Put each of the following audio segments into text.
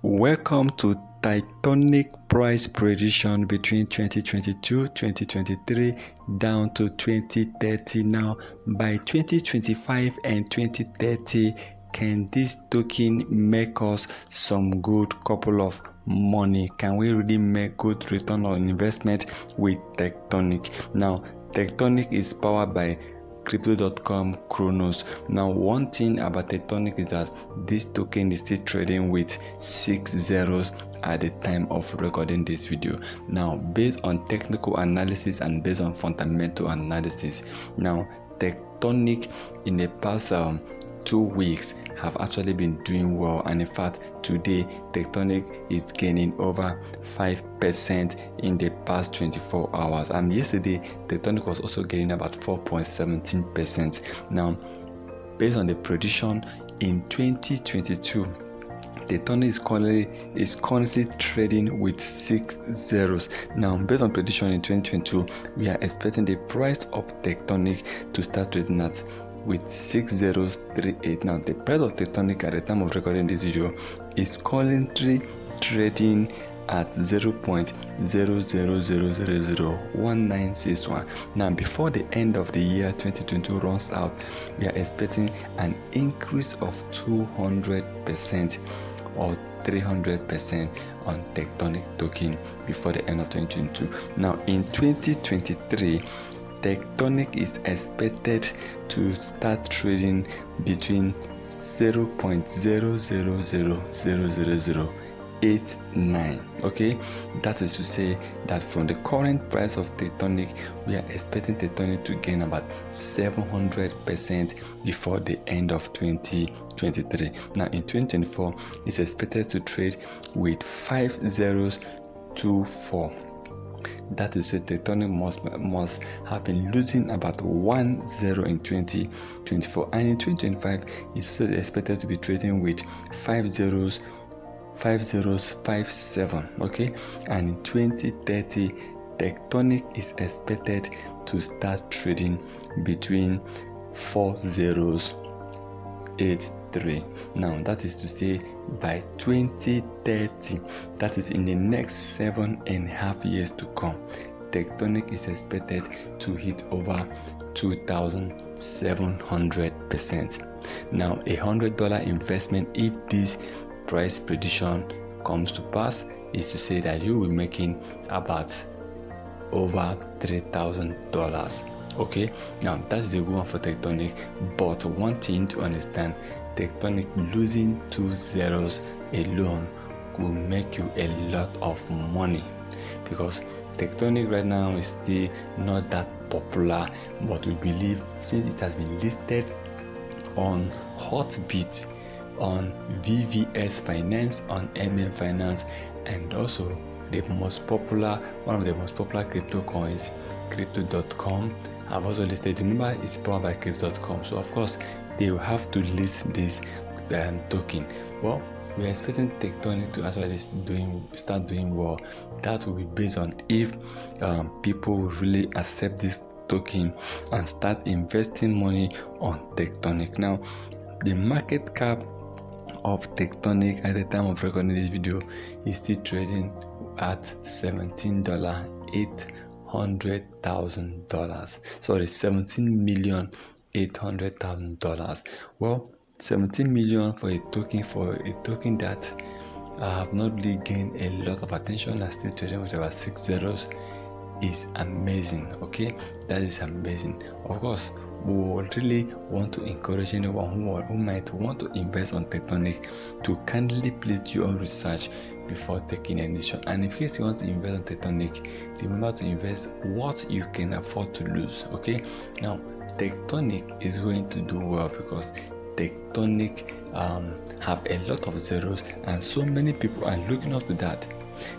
Welcome to Tectonic price prediction between 2022, 2023 down to 2030. Now, by 2025 and 2030, can this token make us some good couple of money? Can we really make good return on investment with Tectonic? Now, Tectonic is powered by Crypto.com Chronos. Now, one thing about Tectonic is that this token is still trading with 6 zeros at the time of recording this video. Now, based on technical analysis and based on fundamental analysis, now Tectonic in the past 2 weeks have actually been doing well, and in fact today Tectonic is gaining over 5% in the past 24 hours, and yesterday Tectonic was also gaining about 4.17%. now, based on the prediction in 2022, Tectonic is currently trading with 6 zeros. Now, based on prediction in 2022, we are expecting the price of Tectonic to start trading at with 6038. Now, the price of Tectonic at the time of recording this video is currently trading at 0.00001961. Now, before the end of the year 2022 runs out, we are expecting an increase of 200% or 300% on Tectonic token before the end of 2022. Now, in 2023, Tectonic is expected to start trading between 0.00000089. Okay, that is to say that from the current price of Tectonic, we are expecting Tectonic to gain about 700% before the end of 2023. Now, in 2024, it's expected to trade with 5 zeros to 4. That is why Tectonic must have been losing about 1 zero in 2024, and in 2025 it's also expected to be trading with 5 zeros 57. Okay, and in 2030 Tectonic is expected to start trading between 4 zeros 83. Now, that is to say by 2030, that is in the next 7.5 years to come, Tectonic is expected to hit over 2,700%. Now, $100 investment, if this price prediction comes to pass, is to say that you will be making about over $3,000. Okay, now that's the one for Tectonic, but one thing to understand, Tectonic losing 2 zeros alone will make you a lot of money, because Tectonic right now is still not that popular, but we believe since it has been listed on Hotbit, on VVS Finance, on MM Finance, and also one of the most popular crypto coins, Crypto.com, have also listed. Remember, it's powered by Crypto.com, so of course they will have to list this token. Well, we are expecting Tectonic to actually start doing well. That will be based on if people will really accept this token and start investing money on Tectonic. Now, the market cap of Tectonic at the time of recording this video is still trading at $17,800,000. Sorry, $17,800,000. Well, 17 million for a token that have not really gained a lot of attention and still trading with about 6 zeros is amazing. Okay, that is amazing. Of course, we would really want to encourage anyone who might want to invest on Tectonic to kindly please do your own research before taking any decision. And in case you want to invest on Tectonic, remember to invest what you can afford to lose. Okay, now Tectonic is going to do well because Tectonic have a lot of zeros, and so many people are looking up to that.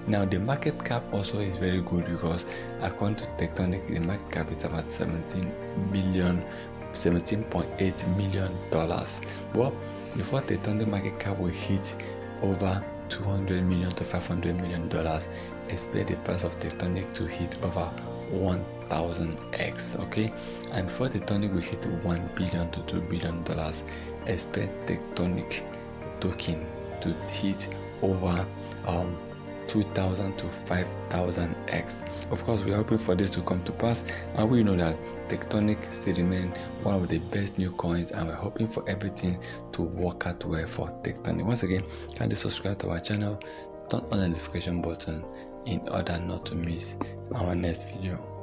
Now, the market cap also is very good because according to Tectonic, the market cap is about $17.8 million. Well, before Tectonic market cap will hit over $200 million to $500 million, expect the price of Tectonic to hit over 1000x. Okay, and before Tectonic will hit $1 billion to $2 billion, expect Tectonic token to hit over 2,000 to 5,000x. Of course, we're hoping for this to come to pass, and we know that Tectonic still remain one of the best new coins, and we're hoping for everything to work out well for Tectonic. Once again, kindly subscribe to our channel, turn on the notification button in order not to miss our next video.